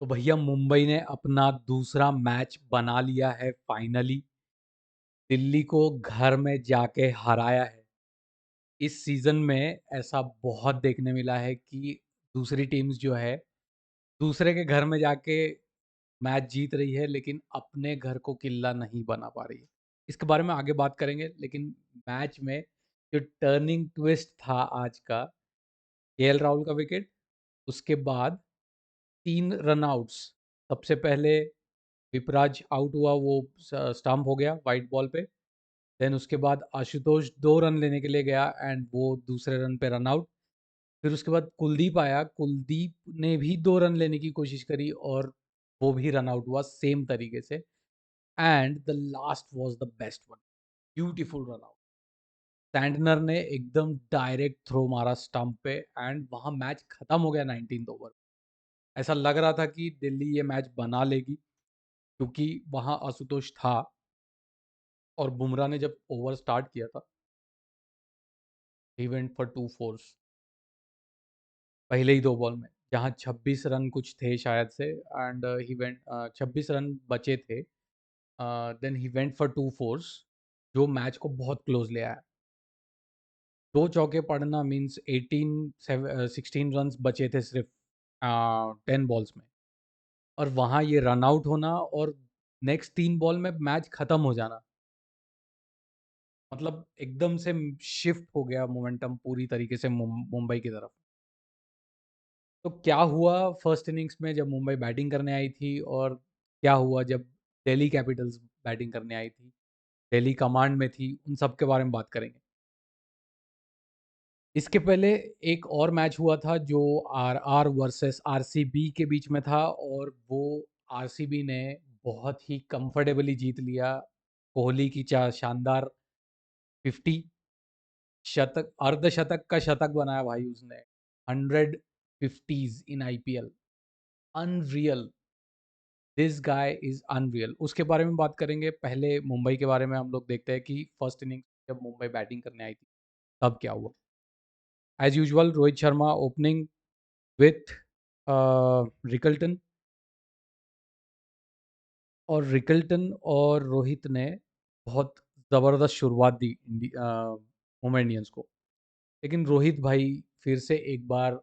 तो भैया मुंबई ने अपना दूसरा मैच बना लिया है फाइनली। दिल्ली को घर में जाके हराया है। इस सीज़न में ऐसा बहुत देखने मिला है कि दूसरी टीम्स जो है, दूसरे के घर में जाके मैच जीत रही है, लेकिन अपने घर को किल्ला नहीं बना पा रही है। इसके बारे में आगे बात करेंगे, लेकिन मैच में जो टर्निंग ट्विस्ट था आज का, केएल राहुल का विकेट, उसके बाद 3 रन आउट्स। सबसे पहले विपराज आउट हुआ, वो स्टंप हो गया वाइट बॉल पे। देन उसके बाद आशुतोष 2 रन लेने के लिए गया एंड वो दूसरे रन पे रन आउट। फिर उसके बाद कुलदीप आया, कुलदीप ने भी 2 रन लेने की कोशिश करी और वो भी रन आउट हुआ सेम तरीके से। And the last was the best one, beautiful run out. Santner ने एकदम डायरेक्ट थ्रो मारा स्टंप पे एंड वहाँ मैच खत्म हो गया 19th ओवर। ऐसा लग रहा था कि दिल्ली ये मैच बना लेगी, क्योंकि वहाँ आशुतोष था और बुमराह ने जब ओवर स्टार्ट किया था, ही वेंट फॉर 2 फोर्स पहले ही 2 बॉल में, जहाँ 26 रन कुछ थे शायद से एंड ही वेंट 26 रन बचे थे। Then he went for 2 fours, जो मैच को बहुत क्लोज ले आया। 2 चौके पड़ना मीन्स 16 रन्स बचे थे सिर्फ 10 बॉल्स में, और वहाँ ये रन आउट होना और नेक्स्ट 3 बॉल में मैच खत्म हो जाना, मतलब एकदम से शिफ्ट हो गया मोमेंटम पूरी तरीके से मुंबई की तरफ। तो क्या हुआ फर्स्ट इनिंग्स में जब मुंबई बैटिंग करने आई थी, और क्या हुआ जब दिल्ली कैपिटल्स बैटिंग करने आई थी, दिल्ली कमांड में थी, उन सब के बारे में बात करेंगे। इसके पहले एक और मैच हुआ था जो आरआर वर्सेस आरसीबी के बीच में था, और वो आरसीबी ने बहुत ही कंफर्टेबली जीत लिया। कोहली की शानदार 50, शतक, अर्धशतक का शतक बनाया भाई उसने। 150s in IPL, unreal. This guy is unreal. उसके बारे में बात करेंगे। पहले मुंबई के बारे में हम लोग देखते हैं कि फर्स्ट इनिंग जब मुंबई बैटिंग करने आई थी, तब क्या हुआ। As usual Rohit Sharma opening with Rickelton, और रिकल्टन और रोहित ने बहुत ज़बरदस्त शुरुआत दी मुंबई इंडियंस को। लेकिन रोहित भाई फिर से एक बार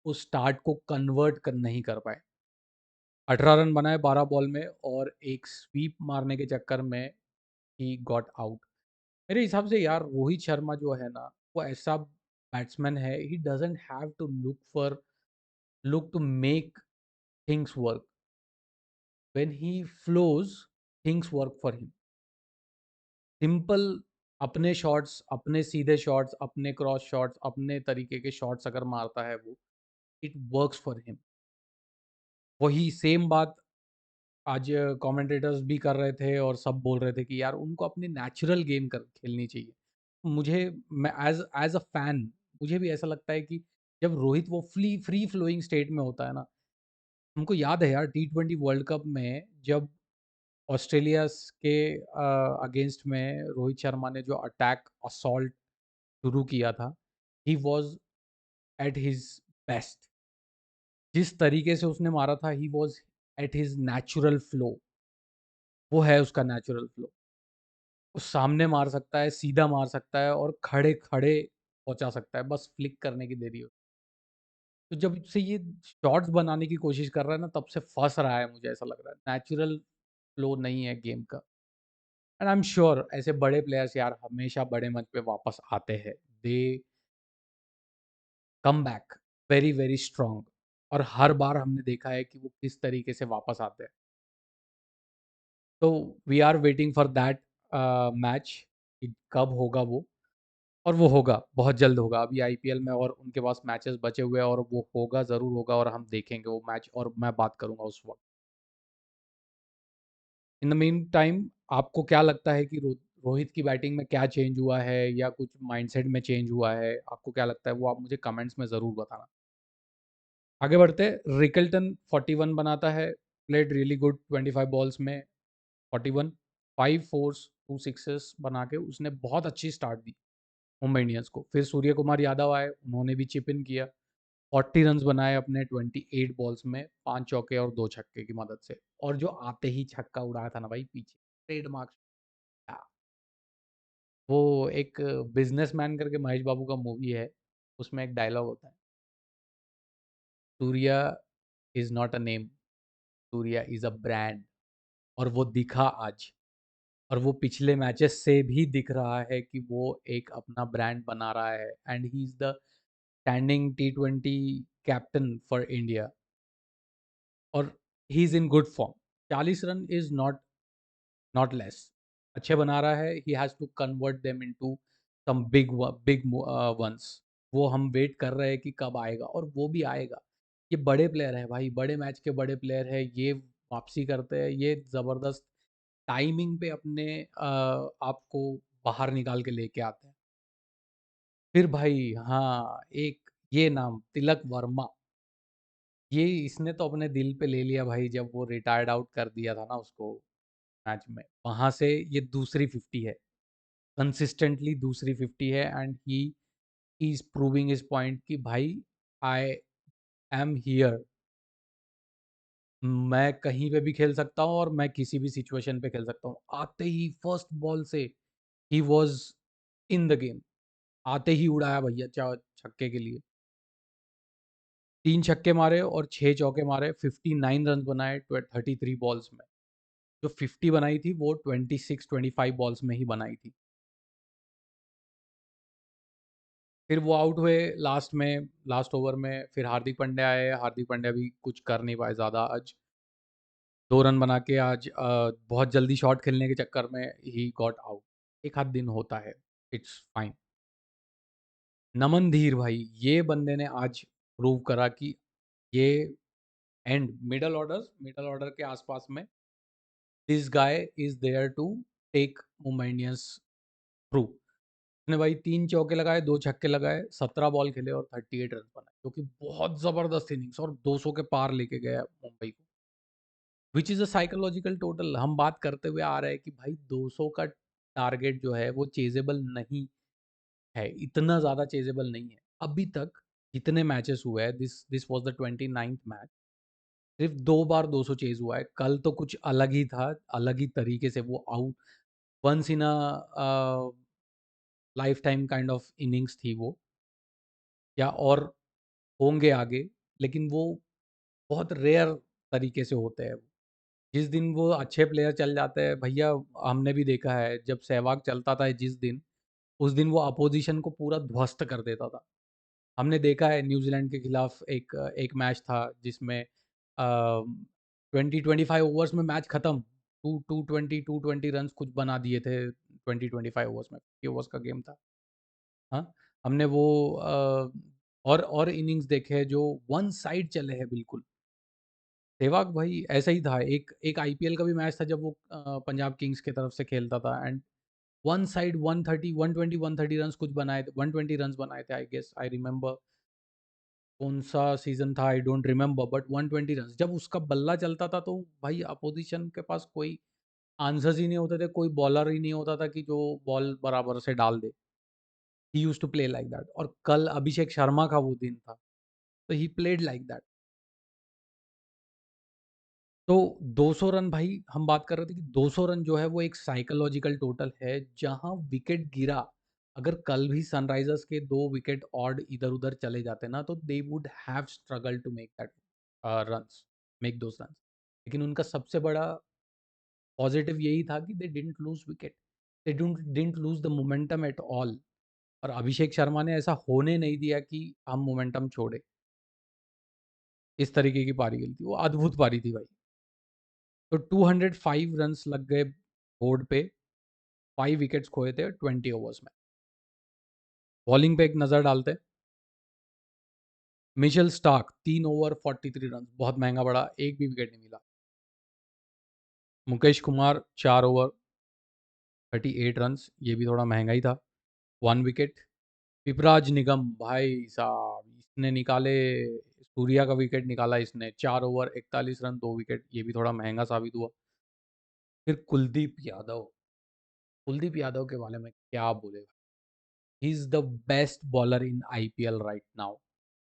उस स्टार्ट को कन्वर्ट कर नहीं कर पाए। 18 रन बनाए 12 बॉल में, और एक स्वीप मारने के चक्कर में ही गॉट आउट। मेरे हिसाब से यार रोहित शर्मा जो है ना, वो ऐसा बैट्समैन है, he doesn't have to look to make things work. When he flows, things work for him. Simple अपने शॉट्स, अपने सीधे शॉट्स, अपने क्रॉस शॉट्स, अपने तरीके के शॉट्स अगर मारता है वो, इट वर्क्स फॉर हिम। वही सेम बात आज कमेंटेटर्स भी कर रहे थे और सब बोल रहे थे कि यार उनको अपनी नेचुरल गेम कर खेलनी चाहिए। मुझे, मैं एज एज अ फैन, मुझे भी ऐसा लगता है कि जब रोहित वो फ्री फ्लोइंग स्टेट में होता है ना, हमको याद है यार T20 वर्ल्ड कप में जब ऑस्ट्रेलिया के अगेंस्ट में रोहित शर्मा ने जो अटैक असॉल्ट शुरू किया था, he was at his best. जिस तरीके से उसने मारा था, he was at his natural flow. वो है उसका नेचुरल फ्लो। वो सामने मार सकता है, सीधा मार सकता है और खड़े-खड़े पहुँचा सकता है, बस फ्लिक करने की देरी हो। तो जब से ये शॉट्स बनाने की कोशिश कर रहा है ना, तब से फँस रहा है, मुझे ऐसा लग रहा है। नेचुरल फ्लो नहीं है गेम का। एंड आई एम श्योर ऐसे बड़े प्लेयर्स यार हमेशा बड़े मंच पे वापस आते हैं। They come back very, very strong, और हर बार हमने देखा है कि वो किस तरीके से वापस आते हैं। तो we are waiting for that match, कि कब होगा वो। और वो होगा, बहुत जल्द होगा। अभी आईपीएल में और उनके पास मैचेस बचे हुए हैं, और वो होगा, ज़रूर होगा, और हम देखेंगे वो मैच, और मैं बात करूँगा उस वक़्त। इन द मीन टाइम आपको क्या लगता है कि रोहित की बैटिंग में क्या चेंज हुआ है, या कुछ माइंडसेट में चेंज हुआ है? आपको क्या लगता है, वो आप मुझे कमेंट्स में ज़रूर बताना। आगे बढ़ते हैं। रिकल्टन 41 बनाता है, प्लेड रियली गुड 25 बॉल्स में 41, 5 फोर्स, 2 सिक्सेस बना के उसने बहुत अच्छी स्टार्ट दी मुंबई इंडियंस को। फिर सूर्य कुमार यादव आए, उन्होंने भी चिप इन किया। 40 रन्स बनाए अपने 28 बॉल्स में, 5 चौके और 2 छक्के की मदद से। और जो आते ही छक्का उड़ाया था ना भाई पीछे, ट्रेडमार्क। वो एक बिज़नेसमैन करके महेश बाबू का मूवी है, उसमें एक डायलॉग होता है, Surya is not a name, Surya is a brand. और वो दिखा आज। और वो पिछले मैचेस से भी दिख रहा है कि वो एक अपना ब्रांड बना रहा है, and he is the standing T20 captain for India. और he is in good form. 40 run is not less. अच्छे बना रहा है, he has to convert them into some big ones. वो हम वेट कर रहे हैं कि कब आएगा, और वो भी आएगा। ये बड़े प्लेयर है भाई, बड़े मैच के बड़े प्लेयर है, ये वापसी करते हैं, ये ज़बरदस्त टाइमिंग पे अपने आप को बाहर निकाल के लेके आते हैं। फिर भाई हाँ, एक ये नाम तिलक वर्मा, ये इसने तो अपने दिल पे ले लिया भाई, जब वो रिटायर्ड आउट कर दिया था ना उसको मैच में, वहां से ये दूसरी 50 है, कंसिस्टेंटली दूसरी 50 है। And he is proving his point कि भाई आई एम हियर, मैं कहीं पे भी खेल सकता हूँ और मैं किसी भी सिचुएशन पे खेल सकता हूँ। आते ही फर्स्ट बॉल से he was in the game, आते ही उड़ाया भैया छक्के के लिए। 3 छक्के मारे और 6 चौके मारे, 59 रन बनाए 33 बॉल्स में। जो 50 बनाई थी वो 26-25 बॉल्स में ही बनाई थी। फिर वो आउट हुए लास्ट में, लास्ट ओवर में। फिर हार्दिक पांड्या आए, हार्दिक पांड्या भी कुछ कर नहीं पाए ज़्यादा आज। 2 रन बना के आज बहुत जल्दी शॉट खेलने के चक्कर में ही गॉट आउट। एक आध दिन होता है, इट्स फाइन। नमन धीर भाई, ये बंदे ने आज प्रूव करा कि ये एंड मिडल ऑर्डर के आसपास में this guy is there to take Mumbai Indians through. उसने भाई 3 चौके लगाए, 2 छक्के लगाए, 17 बॉल खेले और 38 रन बनाए, जो कि बहुत जबरदस्त इनिंग्स, और 200 के पार लेके गया मुंबई को। Which is a psychological total. हम बात करते हुए आ रहे हैं कि भाई 200 का टारगेट जो है वो चेजेबल नहीं है, इतना ज्यादा चेजेबल नहीं है अभी तक। जितने मैचेस हुए हैं, this was the 29th match, सिर्फ 2 बार 200 चेज हुआ है। कल तो कुछ अलग ही था, अलग ही तरीके से वो out, once in a lifetime kind of innings थी वो, या और होंगे आगे, लेकिन वो बहुत रेयर तरीके से होते हैं। जिस दिन वो अच्छे प्लेयर चल जाते हैं भैया, हमने भी देखा है जब सहवाग चलता था जिस दिन, उस दिन वो अपोजिशन को पूरा ध्वस्त कर देता था। हमने देखा है न्यूजीलैंड के खिलाफ एक एक मैच था जिसमें 20-25 ओवर्स में मैच खत्म। 220 रन कुछ बना दिए थे 20-25 ओवर्स में, 50 ओवर्स का गेम था। हाँ, हमने वो और इनिंग्स देखे हैं जो वन साइड चले हैं बिल्कुल। सहवाग भाई ऐसा ही था। एक एक आईपीएल का भी मैच था जब वो पंजाब किंग्स की तरफ से खेलता था, एंड वन साइड 130 120 130 रन्स कुछ बनाए थे, 120 रन्स बनाए थे। आई गेस आई रिमेंबर कौन सा सीजन था, I don't remember, but 120 runs जब उसका बल्ला चलता था तो भाई अपोजिशन के पास कोई आंसर्स ही नहीं होते थे, कोई बॉलर ही नहीं होता था कि जो बॉल बराबर से डाल दे। He used to play like that. और कल अभिषेक शर्मा का वो दिन था, तो ही प्लेड लाइक दैट। तो 200 रन भाई, हम बात कर रहे थे कि 200 रन जो है वो एक साइकोलॉजिकल टोटल है, जहां विकेट गिरा। अगर कल भी सनराइजर्स के 2 विकेट ऑड इधर उधर चले जाते ना, तो they would have struggle to make that runs, make those runs. लेकिन उनका सबसे बड़ा पॉजिटिव यही था कि they didn't lose wicket, they didn't lose the momentum at all. और अभिषेक शर्मा ने ऐसा होने नहीं दिया कि हम मोमेंटम छोड़े। इस तरीके की पारी खेली थी वो, अद्भुत पारी थी भाई। तो 205 रन्स लग गए बोर्ड पे, 5 विकेट्स खोए थे 20 ओवर्स में। बॉलिंग पे एक नज़र डालते हैं। मिशेल स्टार्क 3 ओवर 43 रन, बहुत महंगा पड़ा, एक भी विकेट नहीं मिला। मुकेश कुमार 4 ओवर 38 रन, ये भी थोड़ा महंगा ही था, 1 विकेट। पिपराज निगम भाई साहब, इसने निकाले, सूर्या का विकेट निकाला इसने, 4 ओवर 41 रन 2 विकेट, ये भी थोड़ा महंगा साबित हुआ। फिर कुलदीप यादव के बारे में क्या बोले। He is the best bowler in IPL right now.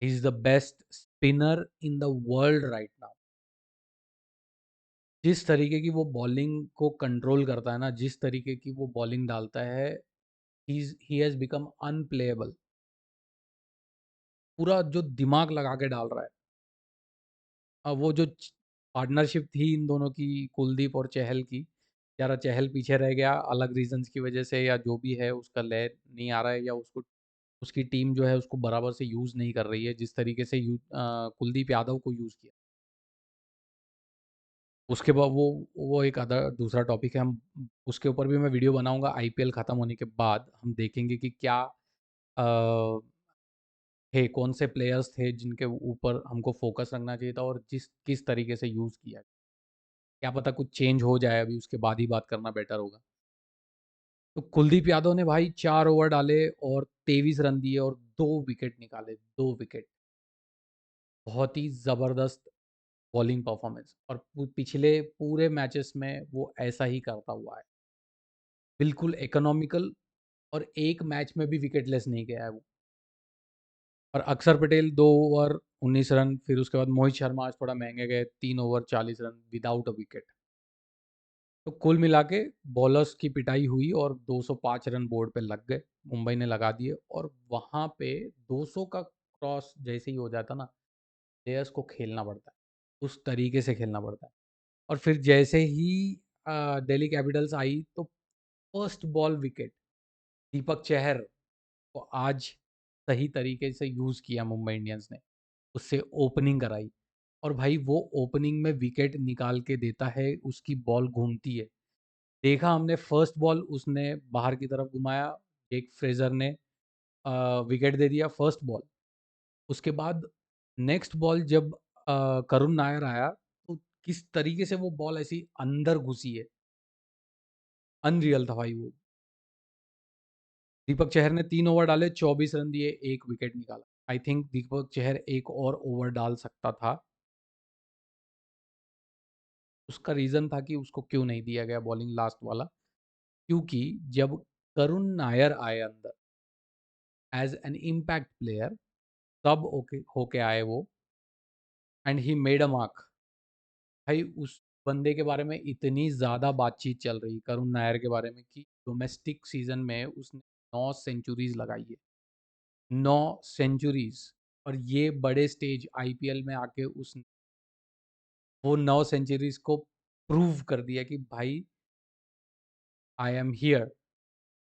He is the best spinner in the world right now. जिस तरीके की वो बॉलिंग को कंट्रोल करता है ना, जिस तरीके की वो बॉलिंग डालता है, ही हैज बिकम अनप्लेएबल। पूरा जो दिमाग लगा के डाल रहा है। वो जो पार्टनरशिप थी इन दोनों की, कुलदीप और चहल की, यार चहल पीछे रह गया अलग रीजंस की वजह से, या जो भी है उसका लय नहीं आ रहा है, या उसको उसकी टीम जो है उसको बराबर से यूज़ नहीं कर रही है जिस तरीके से कुलदीप यादव को यूज़ किया। उसके बाद वो एक अदर दूसरा टॉपिक है, हम उसके ऊपर भी मैं वीडियो बनाऊंगा। आईपीएल ख़त्म होने के बाद हम देखेंगे कि क्या थे, कौन से प्लेयर्स थे जिनके ऊपर हमको फोकस रखना चाहिए था, और किस तरीके से यूज़ किया। क्या पता कुछ चेंज हो जाए, अभी उसके बाद ही बात करना बेटर होगा। तो कुलदीप यादव ने भाई 4 ओवर डाले और 23 रन दिए और 2 विकेट निकाले, 2 विकेट। बहुत ही ज़बरदस्त बॉलिंग परफॉर्मेंस, और पिछले पूरे मैचेस में वो ऐसा ही करता हुआ है, बिल्कुल इकोनॉमिकल। और एक मैच में भी विकेटलेस नहीं गया है वो। और अक्षर पटेल 2 ओवर 19 रन, फिर उसके बाद मोहित शर्मा आज थोड़ा महंगे गए, 3 over 40 run without a wicket. तो कुल मिला के बॉलर्स की पिटाई हुई और 205 रन बोर्ड पे लग गए, मुंबई ने लगा दिए। और वहाँ पे 200 का क्रॉस जैसे ही हो जाता ना, प्लेयर्स को खेलना पड़ता है, उस तरीके से खेलना पड़ता है। और फिर जैसे ही दिल्ली कैपिटल्स आई तो first ball wicket Deepak Chahar को आज सही तरीके से यूज़ किया मुंबई इंडियंस ने, उससे ओपनिंग कराई। और भाई वो ओपनिंग में विकेट निकाल के देता है, उसकी बॉल घूमती है। देखा हमने, फर्स्ट बॉल उसने बाहर की तरफ घुमाया, एक फ्रेजर ने विकेट दे दिया फर्स्ट बॉल। उसके बाद नेक्स्ट बॉल जब करुण नायर आया, तो किस तरीके से वो बॉल ऐसी अंदर घुसी है, अनरियल था भाई वो। दीपक चहर ने 3 ओवर डाले, 24 रन दिए, 1 विकेट निकाला। आई थिंक दीपक चहर एक और ओवर डाल सकता था। उसका रीज़न था कि उसको क्यों नहीं दिया गया बॉलिंग लास्ट वाला, क्योंकि जब करुण नायर आए अंदर एज एन इम्पैक्ट प्लेयर, तब ओके होके आए वो, and he made a mark. भाई उस बंदे के बारे में इतनी ज़्यादा बातचीत चल रही करुण नायर के बारे में कि डोमेस्टिक सीजन में उसने 9 सेंचुरीज लगाई है, 9 सेंचुरीज। और ये बड़े स्टेज आईपीएल में आके उसने वो 9 सेंचुरीज को प्रूव कर दिया कि भाई आई एम हियर।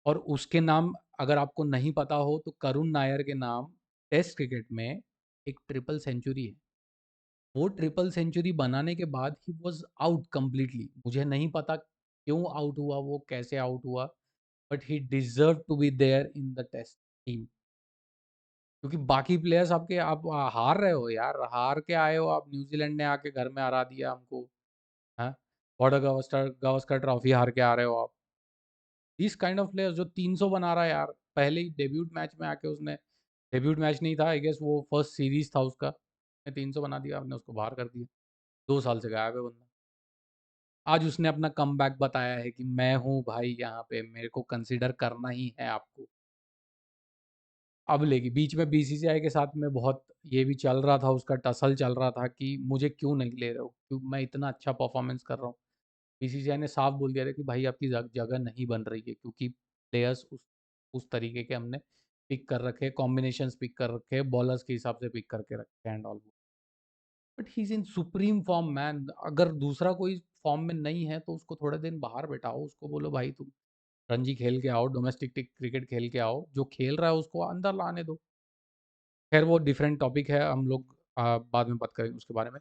और उसके नाम, अगर आपको नहीं पता हो, तो करुण नायर के नाम टेस्ट क्रिकेट में एक ट्रिपल सेंचुरी है। वो ट्रिपल सेंचुरी बनाने के बाद ही वाज आउट कंप्लीटली। मुझे नहीं पता क्यों आउट हुआ, वो कैसे आउट हुआ, but he deserve to be there in the test team. क्योंकि बाकी प्लेयर्स आपके, आप हार रहे हो यार, हार के आए हो आप, न्यूजीलैंड ने आके घर में हरा दिया हमको। हाँ, बॉर्डर गावस्कर गावस्कर ट्रॉफी हार के आ रहे हो आप। दिस काइंड ऑफ प्लेयर्स जो 300 बना रहा है यार, पहले ही डेब्यूट मैच में आके उसने, डेब्यूट मैच नहीं था आई गेस, वो फर्स्ट सीरीज था उसका, 300 बना दिया, आपने उसको बाहर कर दिया। 2 साल से गायब है बंदा। आज उसने अपना कमबैक बताया है कि मैं हूँ भाई यहाँ पे, मेरे को कंसीडर करना ही है आपको। अब लेगी, बीच में बीसीसीआई के साथ में बहुत ये भी चल रहा था, उसका टसल चल रहा था कि मुझे क्यों नहीं ले रहे हो, क्योंकि मैं इतना अच्छा परफॉर्मेंस कर रहा हूँ। बीसीसीआई ने साफ बोल दिया था कि भाई आपकी जगह नहीं बन रही है, क्योंकि प्लेयर्स उस तरीके के हमने पिक कर रखे, कॉम्बिनेशंस पिक कर रखे, बॉलर्स के हिसाब से पिक करके रखे and all. But he is in supreme form man. अगर दूसरा कोई फॉर्म में नहीं है तो उसको थोड़े दिन बाहर बैठाओ, उसको बोलो भाई तुम रणजी खेल के आओ, डोमेस्टिक क्रिकेट खेल के आओ, जो खेल रहा है उसको अंदर लाने दो। खैर वो डिफरेंट टॉपिक है, हम लोग बाद में बात करेंगे उसके बारे में।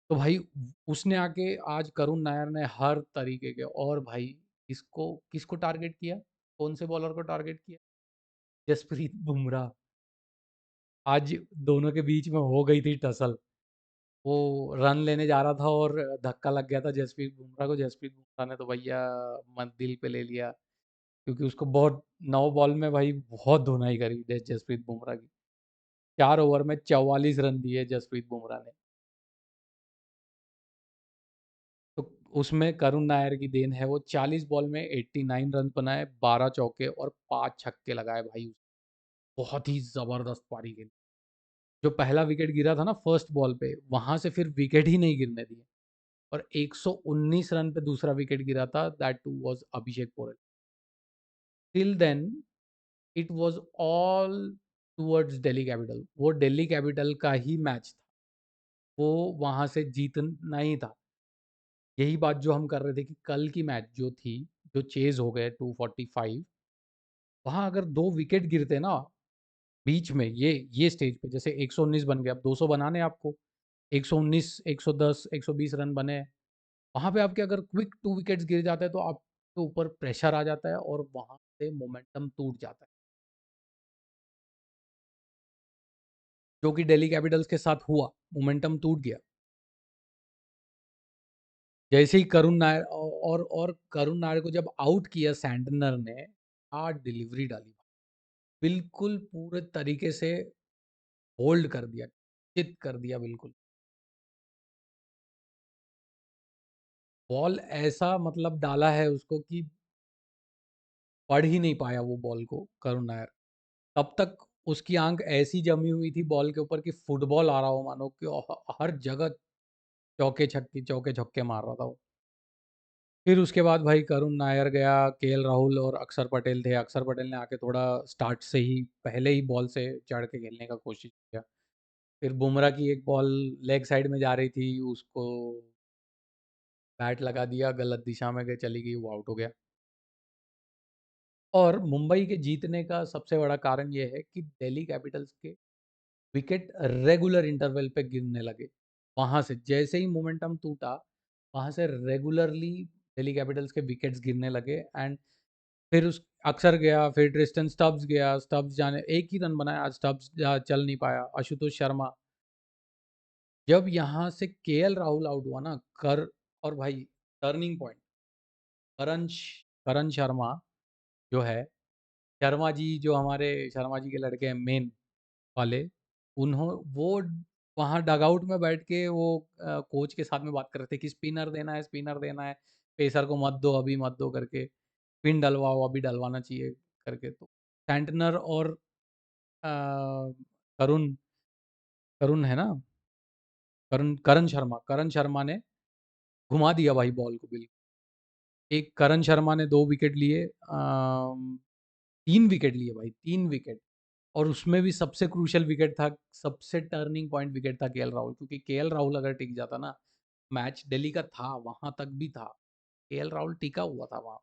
तो भाई उसने आके आज करुण नायर ने हर तरीके के, और भाई किसको किसको टारगेट किया, कौन से बॉलर को टारगेट किया? जसप्रीत बुमराह। आज दोनों के बीच में हो गई थी टसल। वो रन लेने जा रहा था और धक्का लग गया था जसप्रीत बुमराह को। जसप्रीत बुमराह ने तो भैया मन दिल पे ले लिया, क्योंकि उसको बहुत 9 बॉल में भाई बहुत धुनाई करी जसप्रीत बुमराह की। 4 ओवर में 44 रन दिए जसप्रीत बुमराह ने। तो उसमें करुण नायर की देन है, वो 40 बॉल में 89 रन बनाए, 12 चौके और 5 छक्के लगाए भाई। बहुत ही जबरदस्त पारी खेली। जो पहला विकेट गिरा था ना फर्स्ट बॉल पे, वहाँ से फिर विकेट ही नहीं गिरने दिए और 119 रन पे दूसरा विकेट गिरा था, that too was Abhishek Porel. Till then it was all towards Delhi Capital, वो दिल्ली कैपिटल का ही मैच था, वो वहाँ से जीतना ही था। यही बात जो हम कर रहे थे कि कल की मैच जो थी, जो चेज़ हो गए 245, वहाँ अगर 2 विकेट गिरते ना बीच में, ये स्टेज पे, जैसे 119 बन गए, अब 200 बनाने हैं आपको, 119, 110, 120 रन बने, वहाँ पे आपके अगर क्विक 2 विकेट्स गिर जाते हैं तो आपके ऊपर प्रेशर आ जाता है और वहाँ से मोमेंटम टूट जाता है, जो कि दिल्ली कैपिटल्स के साथ हुआ, मोमेंटम टूट गया। जैसे ही करुण नायर और करुण नायर को जब आउट किया सैंटनर ने, डिलीवरी डाली, बिल्कुल पूरे तरीके से होल्ड कर दिया, चित कर दिया बिल्कुल। बॉल ऐसा मतलब डाला है उसको कि पढ़ ही नहीं पाया वो बॉल को करुण नायर। तब तक उसकी आंख ऐसी जमी हुई थी बॉल के ऊपर कि फुटबॉल आ रहा हो मानो, कि हर जगह चौके छक्के मार रहा था वो। फिर उसके बाद भाई करुण नायर गया, केएल राहुल और अक्षर पटेल थे। अक्षर पटेल ने आके थोड़ा स्टार्ट से ही पहले ही बॉल से चढ़ के खेलने का कोशिश किया। फिर बुमराह की एक बॉल लेग साइड में जा रही थी, उसको बैट लगा दिया, गलत दिशा में गई, चली गई, वो आउट हो गया। और मुंबई के जीतने का सबसे बड़ा कारण ये है कि दिल्ली कैपिटल्स के विकेट रेगुलर इंटरवल पे गिरने लगे। वहाँ से जैसे ही मोमेंटम टूटा, वहाँ से रेगुलरली दिल्ली कैपिटल्स के विकेट्स गिरने लगे। एंड फिर उस अक्सर गया, फिर ट्रिस्टन स्टब्स गया, स्टब्स जाने एक ही रन बनाया, आज स्टब्स चल नहीं पाया, आशुतोष शर्मा। जब यहाँ से केएल राहुल आउट हुआ ना, कर और भाई टर्निंग पॉइंट, करण करण शर्मा जो है, शर्मा जी जो हमारे शर्मा जी के लड़के हैं मेन वाले, उन्हों वो वहाँ डगआउट में बैठ के वो कोच के साथ में बात कर रहे थे कि स्पिनर देना है, स्पिनर देना है, पेसर को मत दो, अभी मत दो करके, स्पिन डलवाओ, अभी डलवाना चाहिए करके। तो सैंटनर और करुण करुण है ना, करुण करण शर्मा ने घुमा दिया भाई बॉल को बिल्कुल। एक करण शर्मा ने 2 विकेट लिए, 3 विकेट लिए भाई, 3 विकेट। और उसमें भी सबसे क्रूशियल विकेट था, सबसे टर्निंग पॉइंट विकेट था केएल राहुल, क्योंकि केएल राहुल अगर टिक जाता ना, मैच दिल्ली का था, वहां तक भी था, केएल राहुल टिका हुआ था वहां।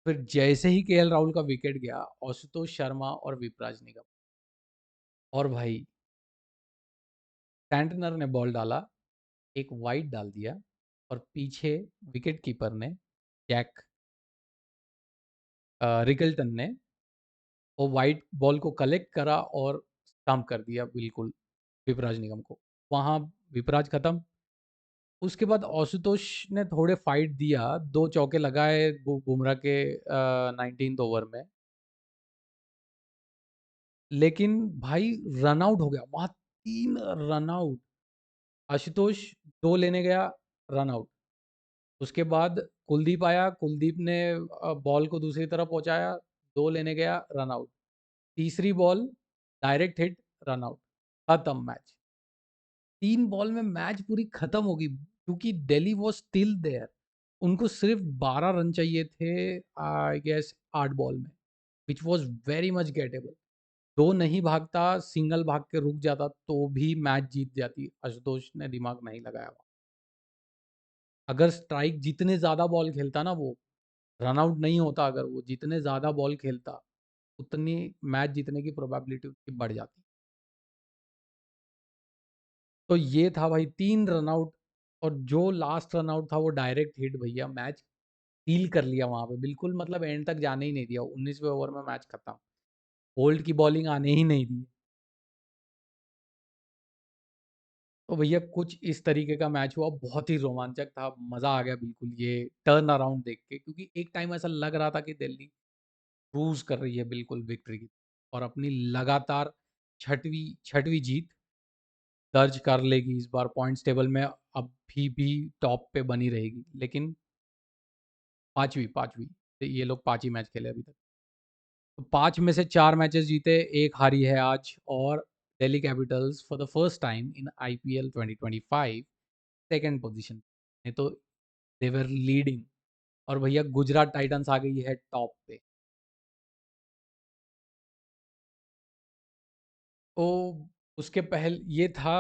फिर जैसे ही केएल राहुल का विकेट गया, आशुतोष शर्मा और विपराज निगम, और भाई सैंटनर ने बॉल डाला, एक वाइड डाल दिया, और पीछे विकेट कीपर ने, जैक रिकल्टन ने, वो वाइड बॉल को कलेक्ट करा और स्टंप कर दिया बिल्कुल विपराज निगम को। वहाँ विपराज खत्म। उसके बाद आशुतोष ने थोड़े फाइट दिया, 2 चौके लगाए बुमराह के 19th ओवर में, लेकिन भाई रन आउट हो गया वहाँ, 3 रन आउट। आशुतोष 2 लेने गया, रन आउट। उसके बाद कुलदीप आया, कुलदीप ने बॉल को दूसरी तरफ पहुंचाया, 2 लेने गया, रन आउट। तीसरी ball direct hit, run out, खत्म मैच। 3 बॉल में मैच पूरी खत्म होगी, क्योंकि दिल्ली वाज स्टिल देयर। उनको सिर्फ 12 रन चाहिए थे, आई गेस 8 बॉल में, which was very much gettable. 2 नहीं भागता, सिंगल भाग के रुक जाता तो भी मैच जीत जाती, आशुतोष ने दिमाग नहीं लगाया। अगर स्ट्राइक जितने ज़्यादा बॉल खेलता ना वो, रन आउट नहीं होता, अगर वो जितने ज़्यादा बॉल खेलता, उतनी मैच जीतने की प्रोबेबिलिटी उसकी बढ़ जाती। तो ये था भाई 3 रन आउट, और जो लास्ट रन आउट था वो डायरेक्ट हिट भैया, मैच सील कर लिया वहाँ पे बिल्कुल, मतलब एंड तक जाने ही नहीं दिया, 19वें ओवर में मैच खत्म, होल्ड की बॉलिंग आने ही नहीं दी। तो भैया कुछ इस तरीके का मैच हुआ, बहुत ही रोमांचक था, मज़ा आ गया बिल्कुल ये टर्न अराउंड देख के, क्योंकि एक टाइम ऐसा लग रहा था कि दिल्ली क्रूज कर रही है बिल्कुल विक्ट्री की, और अपनी लगातार छठवीं छठवीं जीत दर्ज कर लेगी इस बार पॉइंट्स टेबल में, अभी भी टॉप पे बनी रहेगी, लेकिन पांचवी पांचवी, ये लोग 5 ही मैच खेले अभी तक। तो 5 में से 4 मैचेस जीते, 1 हारी है आज, और Delhi Capitals for the first time in IPL 2025 second position में, तो दे वर लीडिंग। और भैया गुजरात टाइटंस आ गई है टॉप पे। तो उसके पहले ये था,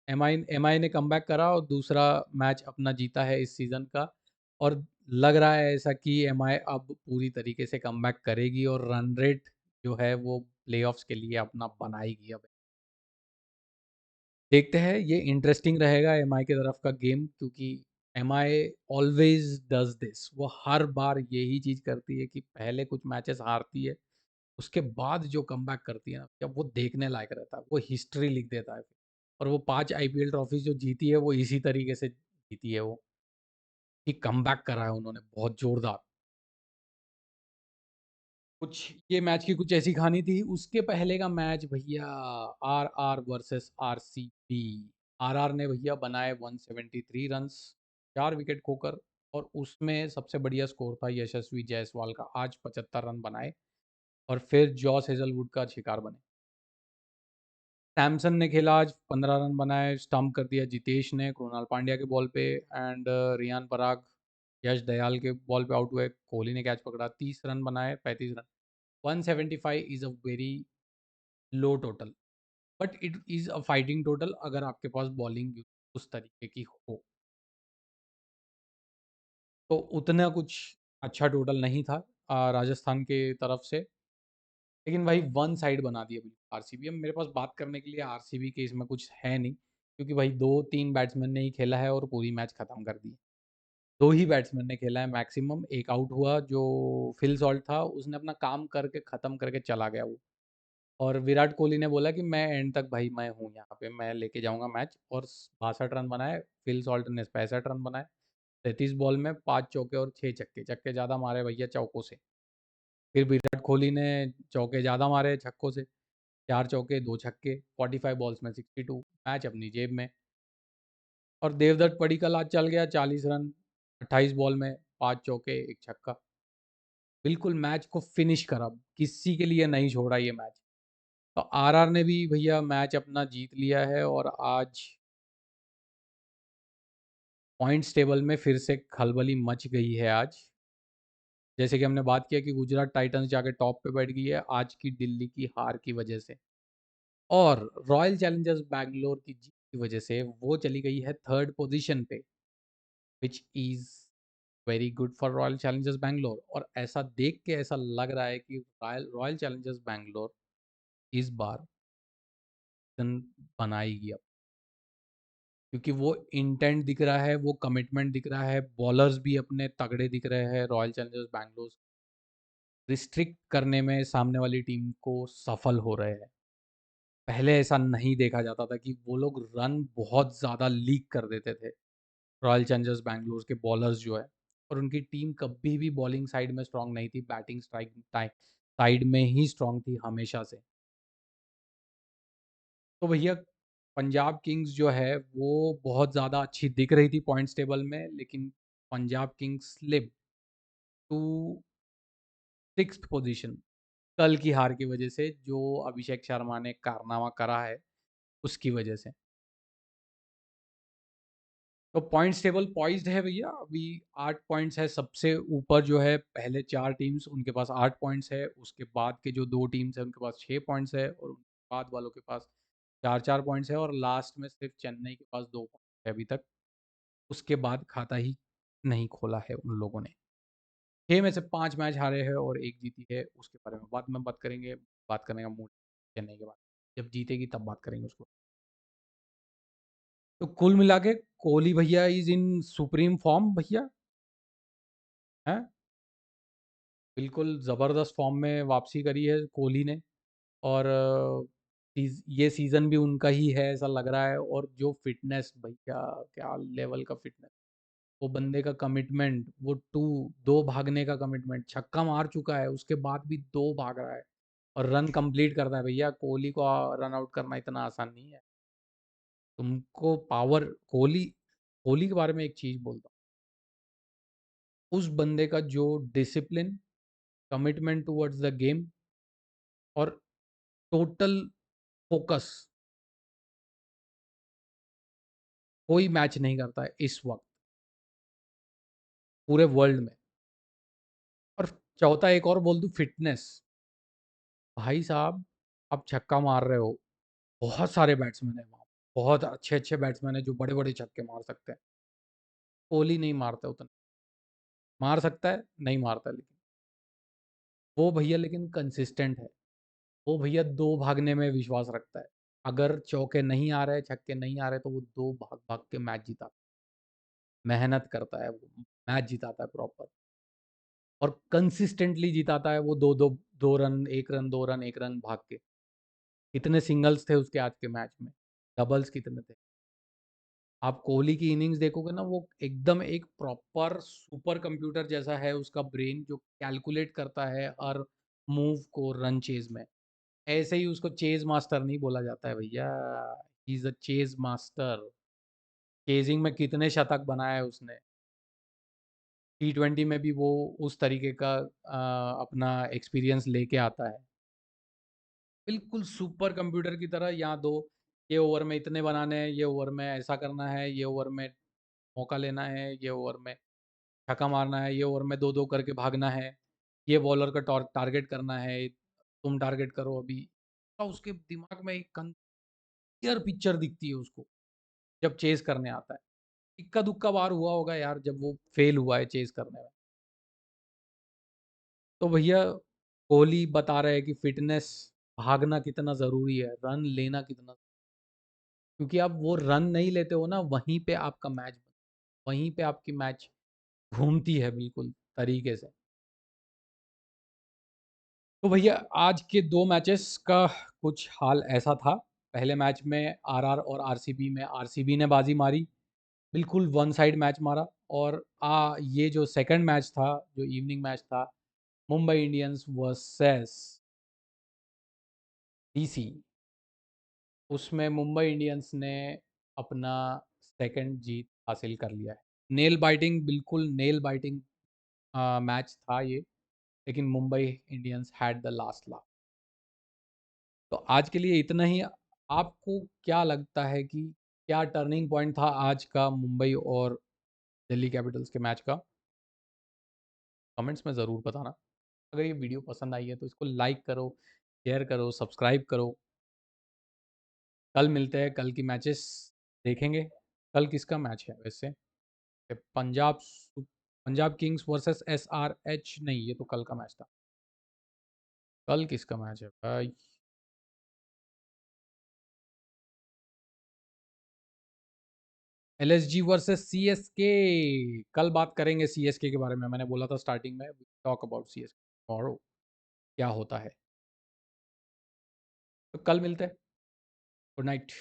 एमआई ने कमबैक करा और दूसरा मैच अपना जीता है इस सीज़न का, और लग रहा है ऐसा कि एमआई अब पूरी तरीके से कमबैक करेगी और रन रेट जो है वो प्लेऑफ्स के लिए अपना बनाएगी अब। देखते हैं, ये इंटरेस्टिंग रहेगा एमआई की तरफ का गेम, क्योंकि एमआई ऑलवेज डज दिस, वो हर बार यही चीज़ करती है कि पहले कुछ मैचेस हारती है, उसके बाद जो कमबैक करती है ना, जब वो देखने लायक रहता है, वो हिस्ट्री लिख देता है। और वो 5 आईपीएल ट्रॉफी जो जीती है वो इसी तरीके से जीती है वो, कि कमबैक करा है उन्होंने बहुत जोरदार। कुछ ये मैच की कुछ ऐसी कहानी थी। उसके पहले का मैच भैया, आरआर वर्सेस आरसीबी। आरआर ने भैया बनाए 173 रन्स, 4 विकेट खोकर, और उसमें सबसे बढ़िया स्कोर था यशस्वी जायसवाल का, आज 75 रन बनाए, और फिर जॉस हेजलवुड का शिकार बने। सैमसन ने खेला आज, 15 रन बनाए, स्टंप कर दिया जितेश ने कृणाल पांड्या के बॉल पे, एंड रियान पराग यश दयाल के बॉल पे आउट हुए। कोहली ने कैच पकड़ा, 30 रन बनाए, 35 run. 175 is a very low total, but it is a fighting total अगर आपके पास बॉलिंग उस तरीके की हो। तो उतना कुछ अच्छा टोटल नहीं था राजस्थान के तरफ से, लेकिन भाई वन साइड बना दिया बिल्कुल आरसीबी। अब मेरे पास बात करने के लिए आरसीबी के इसमें कुछ है नहीं, क्योंकि भाई 2-3 बैट्समैन ने ही खेला है और पूरी मैच खत्म कर दी। 2 ही बैट्समैन ने खेला है मैक्सिमम, एक आउट हुआ जो फिल सॉल्ट था, उसने अपना काम करके ख़त्म करके चला गया वो। और विराट कोहली ने बोला कि मैं एंड तक भाई मैं हूँ यहाँ पे, मैं लेके जाऊँगा मैच, और 62 रन बनाए, फिल सॉल्ट ने 65 रन बनाए। 33 बॉल में 5 चौके और 6 छक्के, छक्के ज़्यादा मारे भैया चौकों से। फिर विराट कोहली ने चौके ज़्यादा मारे छक्कों से, 4 चौके 2 छक्के, 45 बॉल्स में 62, मैच अपनी जेब में। और देवदत्त पडिक्कल आज चल गया 40 रन, 28 बॉल में 5 चौके 1 छक्का, बिल्कुल मैच को फिनिश करा, किसी के लिए नहीं छोड़ा ये मैच। तो आरआर ने भी भैया मैच अपना जीत लिया है, और आज पॉइंट्स टेबल में फिर से खलबली मच गई है आज। जैसे कि हमने बात किया कि गुजरात टाइटंस जाके टॉप पे बैठ गई है आज की दिल्ली की हार की वजह से, और रॉयल चैलेंजर्स बैंगलोर की जीत की वजह से वो चली गई है थर्ड पोजीशन पे, which is very good for royal Challengers Bangalore. और ऐसा देख के ऐसा लग रहा है कि रॉयल रॉयल चैलेंजर्स बैंगलोर इस बार बनाएगी अब, क्योंकि वो इंटेंट दिख रहा है, वो कमिटमेंट दिख रहा है, बॉलर्स भी अपने तगड़े दिख रहे हैं रॉयल चैलेंजर्स बैंगलोर, रिस्ट्रिक्ट करने में सामने वाली टीम को सफल हो रहे हैं। पहले ऐसा नहीं देखा जाता था कि वो लोग रन बहुत ज़्यादा लीक कर देते थे, रॉयल चैलेंजर्स बैंगलोर के बॉलर्स जो है, और उनकी टीम कभी भी बॉलिंग साइड में स्ट्रांग नहीं थी, बैटिंग स्ट्राइक साइड में ही स्ट्रांग थी हमेशा से। तो भैया पंजाब किंग्स जो है वो बहुत ज़्यादा अच्छी दिख रही थी पॉइंट्स टेबल में, लेकिन Punjab Kings slip to sixth position, कल की हार की वजह से, जो अभिषेक शर्मा ने कारनामा करा है उसकी वजह से। तो पॉइंट्स टेबल पॉइज्ड है भैया, अभी 8 पॉइंट्स है सबसे ऊपर जो है, पहले 4 टीम्स उनके पास 8 पॉइंट्स है, उसके बाद के जो 2 टीम्स हैं उनके पास 6 पॉइंट्स है, और उनके बाद वालों के पास 4-4 पॉइंट्स है, और लास्ट में सिर्फ चेन्नई के पास 2 पॉइंट है अभी तक। उसके बाद खाता ही नहीं खोला है उन लोगों ने। 6 में से 5 मैच हारे हैं और 1 जीती है, उसके बारे में बाद में बात करेंगे। बात करने का मूड चेन्नई के बाद, जब जीतेगी तब बात करेंगे उसको। तो कुल मिला के कोहली भैया इज़ इन सुप्रीम फॉर्म भैया, हैं? बिल्कुल ज़बरदस्त फॉर्म में वापसी करी है कोहली ने, और ये सीज़न भी उनका ही है ऐसा लग रहा है। और जो फ़िटनेस भैया, क्या लेवल का फ़िटनेस! वो बंदे का कमिटमेंट, वो 2 भागने का कमिटमेंट, छक्का मार चुका है उसके बाद भी 2 भाग रहा है और रन कंप्लीट करता है भैया। कोहली को रन आउट करना इतना आसान नहीं है। तुमको पावर, कोहली कोहली के बारे में एक चीज़ बोलता हूँ, उस बंदे का जो discipline, commitment towards the game, और टोटल फोकस कोई मैच नहीं करता है इस वक़्त पूरे वर्ल्ड में। और चौथा एक और बोल दूँ, फिटनेस। भाई साहब, आप छक्का मार रहे हो, बहुत सारे बैट्समैन हैं वहाँ पे, बहुत अच्छे-अच्छे बैट्समैन हैं जो बड़े-बड़े छक्के मार सकते हैं। कोहली नहीं मारता उतना, मार सकता है, नहीं मारता लेकिन। वो भैया लेकिन कंसिस्टेंट है। वो भैया 2 भागने में विश्वास रखता है। अगर चौके नहीं आ रहे, छक्के नहीं आ रहे, तो वो 2 भाग-भाग के मैच जिताता है। मेहनत करता है वो, मैच जिताता है प्रॉपर और कंसिस्टेंटली जिताता है वो 2-2 2 रन, 1 रन, 2 रन, 1 रन भाग के। कितने सिंगल्स थे उसके आज के मैच में, डबल्स कितने थे। आप कोहली की इनिंग्स देखोगे ना, वो एकदम एक प्रॉपर सुपर कंप्यूटर जैसा है उसका ब्रेन, जो कैलकुलेट करता है हर मूव को रन चेज़ में। ऐसे ही उसको चेज़ मास्टर नहीं बोला जाता है भैया, he is a Chase master. Chasing में कितने शतक बनाए उसने। टी20 में भी वो उस तरीके का अपना एक्सपीरियंस लेके आता है। बिल्कुल सुपर कंप्यूटर की तरह, यहाँ दो, ये ओवर में इतने बनाने हैं, ये ओवर में ऐसा करना है, ये ओवर में मौका लेना है, ये ओवर में छक्का मारना है, ये ओवर में 2-2 करके भागना है, ये बॉलर का टारगेट करना है, तुम टारगेट करो अभी। तो उसके दिमाग में एक क्लियर पिक्चर दिखती है उसको, जब चेज़ करने आता है। इक्का-दुक्का बार हुआ होगा यार जब वो फेल हुआ है चेज़ करने में। तो भैया कोहली बता रहे हैं कि फ़िटनेस, भागना कितना ज़रूरी है, रन लेना कितना, क्योंकि आप वो रन नहीं लेते हो ना, वहीं पे आपका मैच, वहीं पे आपकी मैच घूमती है बिल्कुल तरीके से। तो भैया आज के 2 मैचेस का कुछ हाल ऐसा था। पहले मैच में आरआर और आरसीबी में आरसीबी ने बाजी मारी, बिल्कुल वन साइड मैच मारा। और ये जो सेकंड मैच था, जो इवनिंग मैच था, मुंबई इंडियंस वर्सेस डीसी, उसमें मुंबई इंडियंस ने अपना सेकंड जीत हासिल कर लिया है। नेल बाइटिंग, बिल्कुल नेल बाइटिंग मैच था ये, लेकिन Mumbai Indians had the last laugh. तो आज के लिए इतना ही। आपको क्या लगता है कि क्या टर्निंग पॉइंट था आज का मुंबई और दिल्ली कैपिटल्स के मैच का? कमेंट्स में ज़रूर बताना। अगर ये वीडियो पसंद आई है तो इसको लाइक करो, शेयर करो, सब्सक्राइब करो। कल मिलते हैं, कल की मैचेस देखेंगे। कल किसका मैच है वैसे? पंजाब किंग्स वर्सेस एसआरएच, नहीं ये तो कल का मैच था। कल किसका मैच है भाई? LSG versus CSK. कल बात करेंगे सीएसके के बारे में, मैंने बोला था स्टार्टिंग में, टॉक अबाउट सीएसके टुमारो, क्या होता है। तो कल मिलते हैं। Good night.